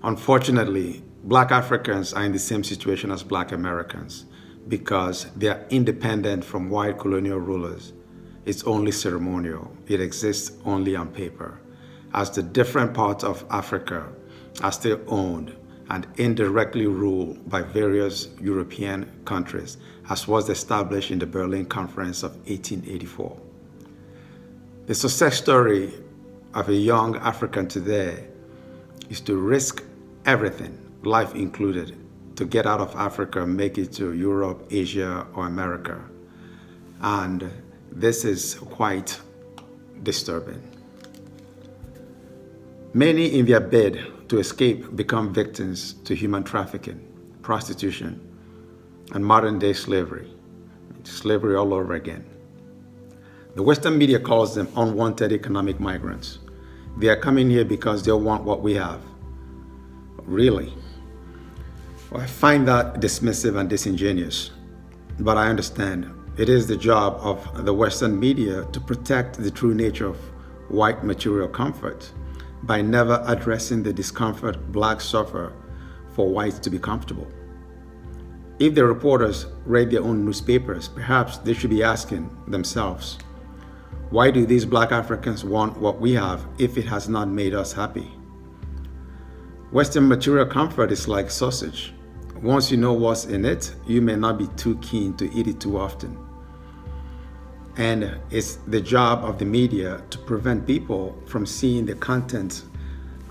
Unfortunately, Black Africans are in the same situation as Black Americans because they are independent from white colonial rulers. It's only ceremonial. It exists only on paper, as the different parts of Africa are still owned and indirectly ruled by various European countries, as was established in the Berlin Conference of 1884. The success story of a young African today is to risk everything, life included, to get out of Africa and make it to Europe, Asia, or America. And this is quite disturbing. Many in their bid to escape become victims to human trafficking, prostitution, and modern-day slavery. Slavery all over again. The Western media calls them unwanted economic migrants. They are coming here because they want what we have. Really? Well, I find that dismissive and disingenuous, but I understand. It is the job of the Western media to protect the true nature of white material comfort by never addressing the discomfort blacks suffer for whites to be comfortable. If the reporters read their own newspapers, perhaps they should be asking themselves, why do these Black Africans want what we have if it has not made us happy? Western material comfort is like sausage. Once you know what's in it, you may not be too keen to eat it too often. And it's the job of the media to prevent people from seeing the content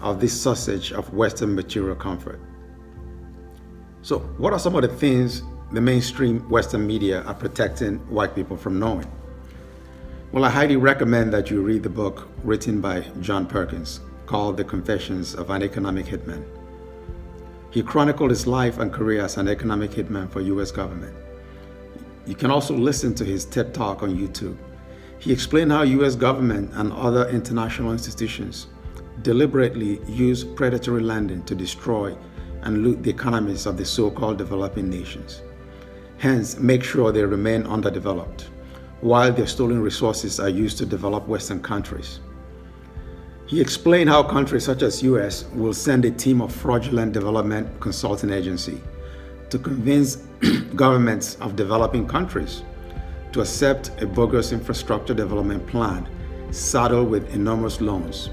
of this sausage of Western material comfort. So, what are some of the things the mainstream Western media are protecting white people from knowing? Well, I highly recommend that you read the book written by John Perkins called The Confessions of an Economic Hitman. He chronicled his life and career as an economic hitman for U.S. government. You can also listen to his TED Talk on YouTube. He explained how U.S. government and other international institutions deliberately use predatory lending to destroy and loot the economies of the so-called developing nations. Hence, make sure they remain underdeveloped, while their stolen resources are used to develop Western countries. He explained how countries such as US will send a team of fraudulent development consulting agency to convince governments of developing countries to accept a bogus infrastructure development plan saddled with enormous loans.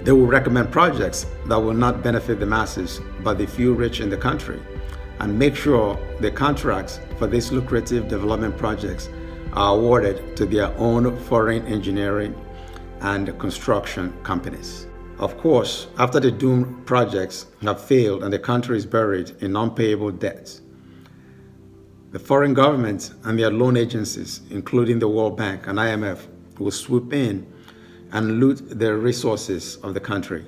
They will recommend projects that will not benefit the masses but the few rich in the country, and make sure the contracts for these lucrative development projects are awarded to their own foreign engineering and construction companies. Of course, after the doomed projects have failed and the country is buried in unpayable debts, the foreign governments and their loan agencies, including the World Bank and IMF, will swoop in and loot the resources of the country.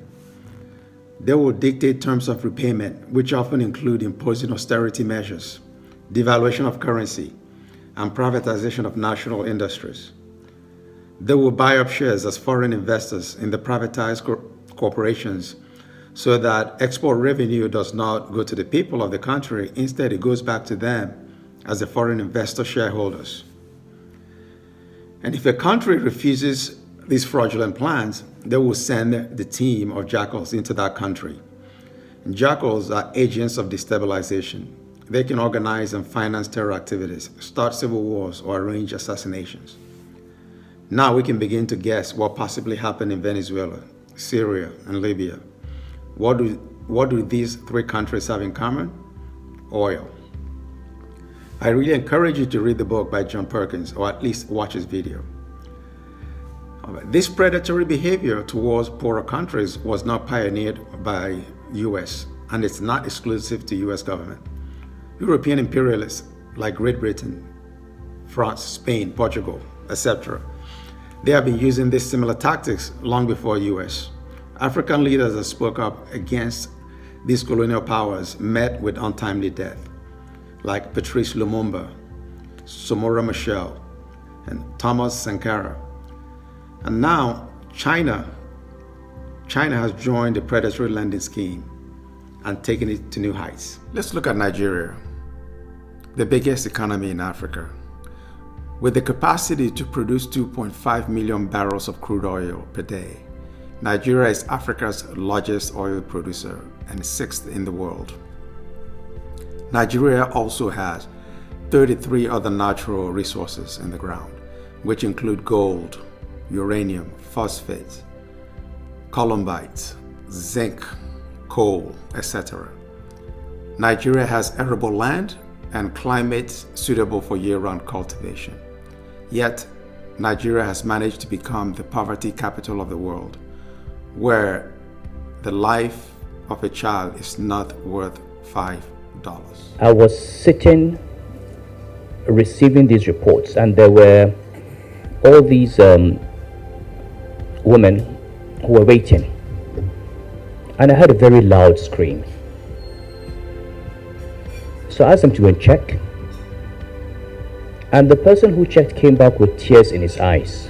They will dictate terms of repayment, which often include imposing austerity measures, devaluation of currency, and privatization of national industries. They will buy up shares as foreign investors in the privatized corporations so that export revenue does not go to the people of the country. Instead, it goes back to them as the foreign investor shareholders. And if a country refuses these fraudulent plans, they will send the team of jackals into that country. And jackals are agents of destabilization. They can organize and finance terror activities, start civil wars, or arrange assassinations. Now we can begin to guess what possibly happened in Venezuela, Syria, and Libya. What do these three countries have in common? Oil. I really encourage you to read the book by John Perkins, or at least watch his video. This predatory behavior towards poorer countries was not pioneered by US, and it's not exclusive to US government. European imperialists like Great Britain, France, Spain, Portugal, etc., they have been using these similar tactics long before US. African leaders that spoke up against these colonial powers met with untimely death, like Patrice Lumumba, Samora Machel, and Thomas Sankara. And now China has joined the predatory lending scheme and taken it to new heights. Let's look at Nigeria, the biggest economy in Africa. With the capacity to produce 2.5 million barrels of crude oil per day, Nigeria is Africa's largest oil producer and sixth in the world. Nigeria also has 33 other natural resources in the ground, which include gold, uranium, phosphate, columbite, zinc, coal, etc. Nigeria has arable land and climate suitable for year-round cultivation. Yet, Nigeria has managed to become the poverty capital of the world, where the life of a child is not worth $5. I was sitting receiving these reports, and there were all these women who were waiting, and I heard a very loud scream. So I asked them to go and check, and the person who checked came back with tears in his eyes.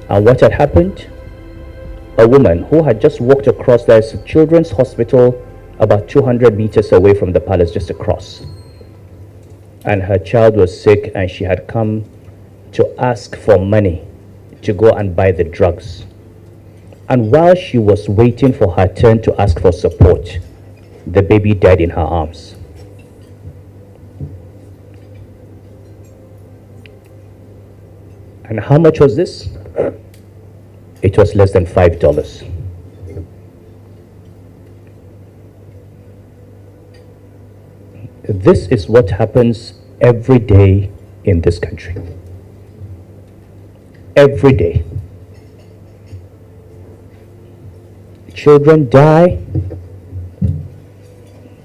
And what had happened? A woman who had just walked across, there's a children's hospital about 200 meters away from the palace, just across, and her child was sick, and she had come to ask for money to go and buy the drugs. And while she was waiting for her turn to ask for support, the baby died in her arms. And how much was this? It was less than $5. This is what happens every day in this country. Every day. Children die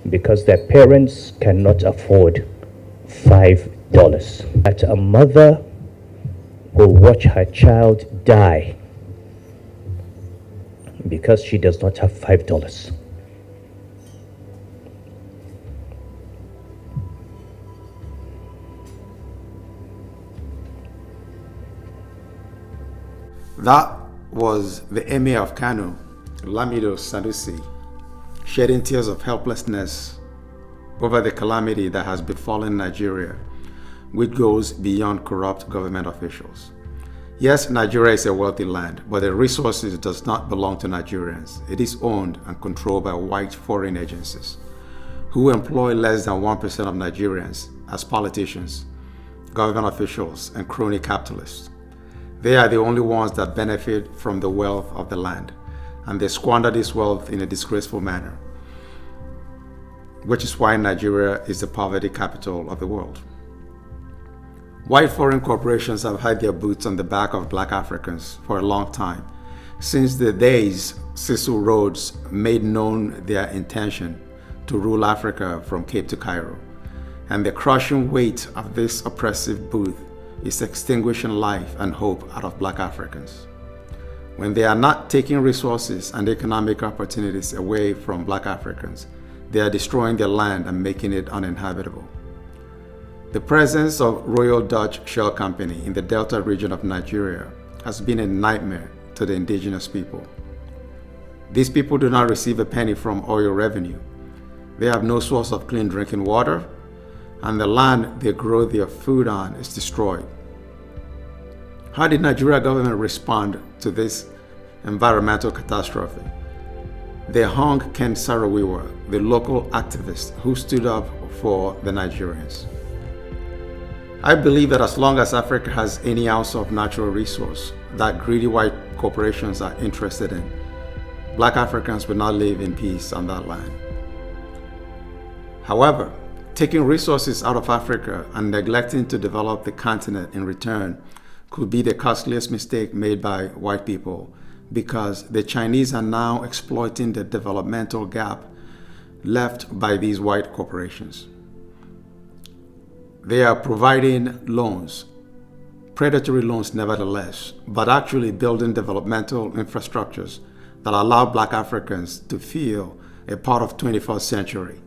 because their parents cannot afford $5. That a mother will watch her child die because she does not have $5. That was the Emir of Kano, Lamido Sanusi, shedding tears of helplessness over the calamity that has befallen Nigeria, which goes beyond corrupt government officials. Yes, Nigeria is a wealthy land, but the resources does not belong to Nigerians. It is owned and controlled by white foreign agencies who employ less than 1% of Nigerians as politicians, government officials, and crony capitalists. They are the only ones that benefit from the wealth of the land, and they squander this wealth in a disgraceful manner, which is why Nigeria is the poverty capital of the world. White foreign corporations have had their boots on the back of black Africans for a long time, since the days Cecil Rhodes made known their intention to rule Africa from Cape to Cairo. And the crushing weight of this oppressive boot is extinguishing life and hope out of black Africans. When they are not taking resources and economic opportunities away from black Africans, they are destroying their land and making it uninhabitable. The presence of Royal Dutch Shell Company in the Delta region of Nigeria has been a nightmare to the indigenous people. These people do not receive a penny from oil revenue. They have no source of clean drinking water, and the land they grow their food on is destroyed. How did Nigeria government respond to this environmental catastrophe? They hung Ken Saro-Wiwa, the local activist who stood up for the Nigerians. I believe that as long as Africa has any ounce of natural resource that greedy white corporations are interested in, black Africans will not live in peace on that land. However, taking resources out of Africa and neglecting to develop the continent in return could be the costliest mistake made by white people, because the Chinese are now exploiting the developmental gap left by these white corporations. They are providing loans, predatory loans nevertheless, but actually building developmental infrastructures that allow black Africans to feel a part of 21st century,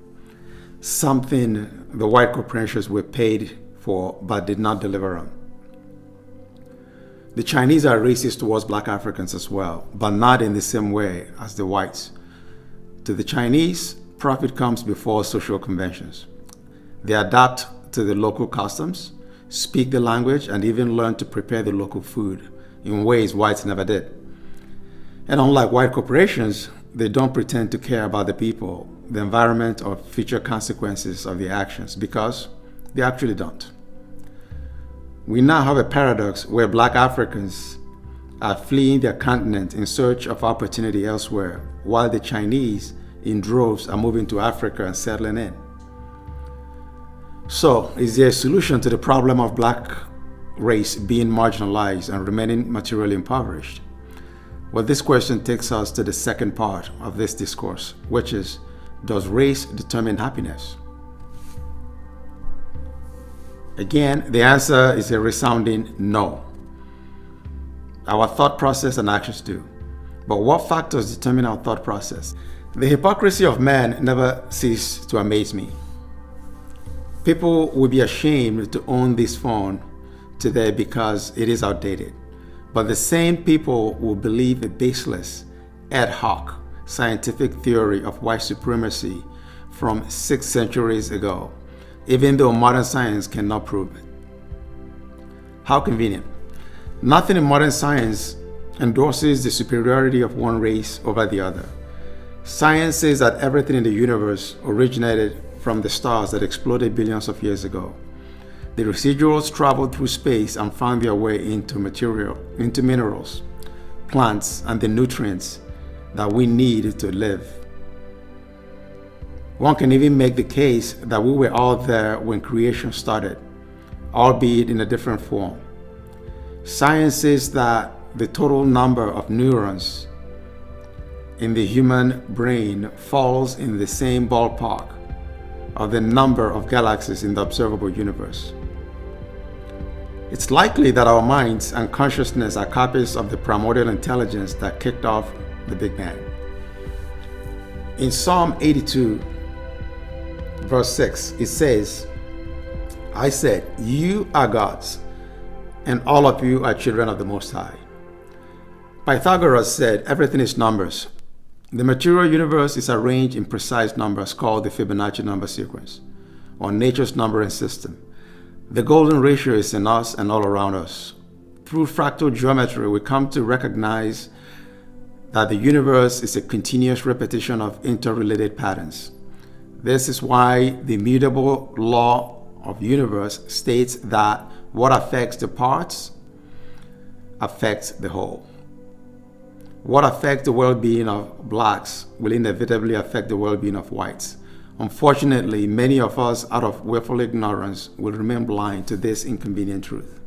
something the white corporations were paid for but did not deliver on. The Chinese are racist towards black Africans as well, but not in the same way as the whites. To the Chinese, profit comes before social conventions. They adapt to the local customs, speak the language, and even learn to prepare the local food in ways whites never did. And unlike white corporations, they don't pretend to care about the people, the environment, or future consequences of their actions, because they actually don't. We now have a paradox where Black Africans are fleeing their continent in search of opportunity elsewhere, while the Chinese in droves are moving to Africa and settling in. So, is there a solution to the problem of Black race being marginalized and remaining materially impoverished? Well, this question takes us to the second part of this discourse, which is, does race determine happiness? Again, the answer is a resounding no. Our thought process and actions do. But what factors determine our thought process? The hypocrisy of man never ceases to amaze me. People would be ashamed to own this phone today because it is outdated. But the same people will believe a baseless, ad hoc, scientific theory of white supremacy from 6 centuries ago, even though modern science cannot prove it. How convenient. Nothing in modern science endorses the superiority of one race over the other. Science says that everything in the universe originated from the stars that exploded billions of years ago. The residuals traveled through space and found their way into minerals, plants, and the nutrients that we need to live. One can even make the case that we were all there when creation started, albeit in a different form. Science says that the total number of neurons in the human brain falls in the same ballpark of the number of galaxies in the observable universe. It's likely that our minds and consciousness are copies of the primordial intelligence that kicked off the Big Bang. In Psalm 82, verse 6, it says, I said, you are gods, and all of you are children of the Most High. Pythagoras said, everything is numbers. The material universe is arranged in precise numbers called the Fibonacci number sequence, or nature's numbering system. The golden ratio is in us and all around us. Through fractal geometry, we come to recognize that the universe is a continuous repetition of interrelated patterns. This is why the immutable law of the universe states that what affects the parts affects the whole. What affects the well-being of blacks will inevitably affect the well-being of whites. Unfortunately, many of us, out of willful ignorance, will remain blind to this inconvenient truth.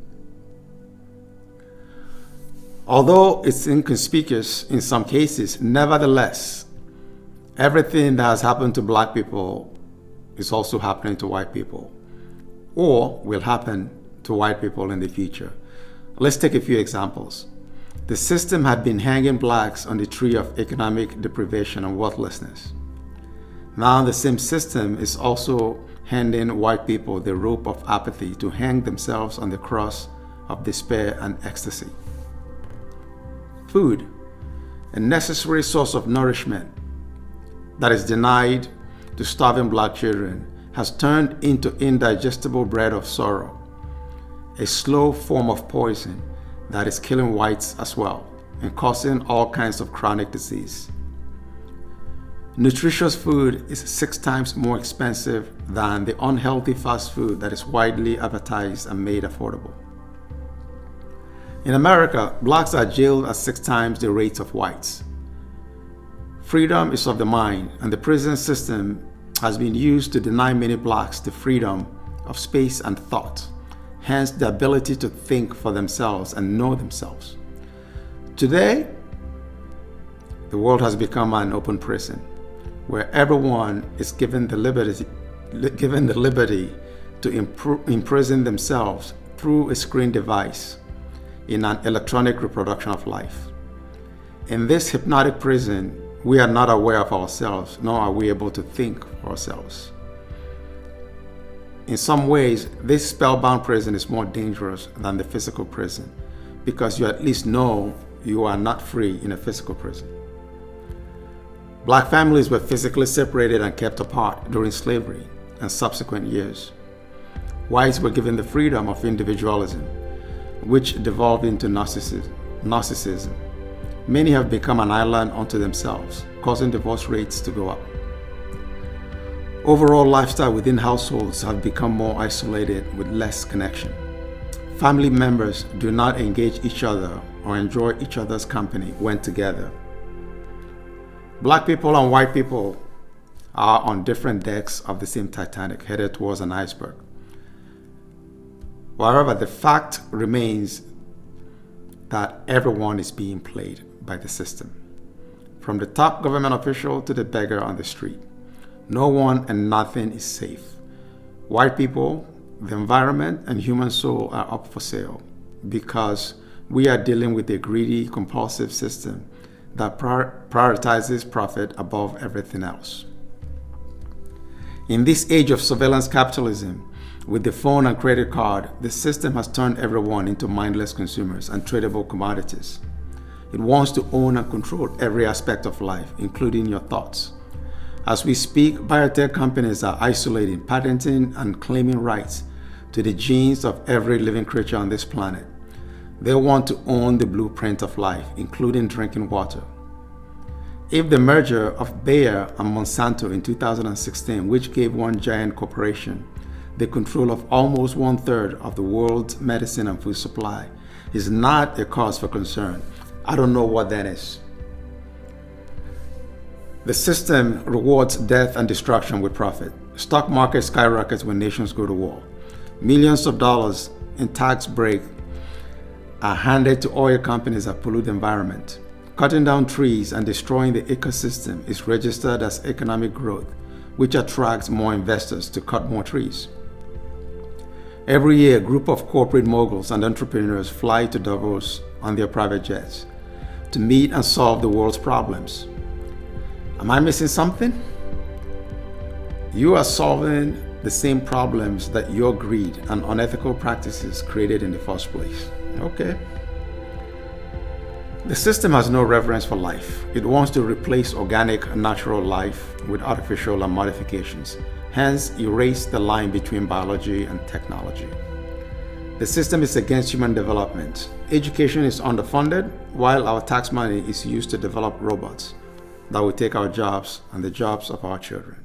Although it's inconspicuous in some cases, nevertheless, everything that has happened to black people is also happening to white people, or will happen to white people in the future. Let's take a few examples. The system had been hanging blacks on the tree of economic deprivation and worthlessness. Now the same system is also handing white people the rope of apathy to hang themselves on the cross of despair and ecstasy. Food, a necessary source of nourishment that is denied to starving black children, has turned into indigestible bread of sorrow, a slow form of poison that is killing whites as well and causing all kinds of chronic disease. Nutritious food is 6 times more expensive than the unhealthy fast food that is widely advertised and made affordable. In America, blacks are jailed at 6 times the rates of whites. Freedom is of the mind, and the prison system has been used to deny many blacks the freedom of space and thought, hence the ability to think for themselves and know themselves. Today, the world has become an open prison, where everyone is given the liberty to imprison themselves through a screen device in an electronic reproduction of life. In this hypnotic prison, we are not aware of ourselves, nor are we able to think for ourselves. In some ways, this spellbound prison is more dangerous than the physical prison, because you at least know you are not free in a physical prison. Black families were physically separated and kept apart during slavery and subsequent years. Whites were given the freedom of individualism, which devolved into narcissism. Many have become an island unto themselves, causing divorce rates to go up. Overall lifestyle within households have become more isolated with less connection. Family members do not engage each other or enjoy each other's company when together. Black people and white people are on different decks of the same Titanic, headed towards an iceberg. However, the fact remains that everyone is being played by the system. From the top government official to the beggar on the street, no one and nothing is safe. White people, the environment, and human soul are up for sale because we are dealing with a greedy, compulsive system that prioritizes profit above everything else. In this age of surveillance capitalism, with the phone and credit card, the system has turned everyone into mindless consumers and tradable commodities. It wants to own and control every aspect of life, including your thoughts. As we speak, biotech companies are isolating, patenting, and claiming rights to the genes of every living creature on this planet. They want to own the blueprint of life, including drinking water. If the merger of Bayer and Monsanto in 2016, which gave one giant corporation the control of almost 1/3 of the world's medicine and food supply, is not a cause for concern, I don't know what that is. The system rewards death and destruction with profit. Stock market skyrockets when nations go to war. Millions of dollars in tax breaks are handed to oil companies that pollute the environment. Cutting down trees and destroying the ecosystem is registered as economic growth, which attracts more investors to cut more trees. Every year, a group of corporate moguls and entrepreneurs fly to Davos on their private jets to meet and solve the world's problems. Am I missing something? You are solving the same problems that your greed and unethical practices created in the first place. Okay. The system has no reverence for life. It wants to replace organic, natural life with artificial and modifications, hence erase the line between biology and technology. The system is against human development. Education is underfunded, while our tax money is used to develop robots that will take our jobs and the jobs of our children.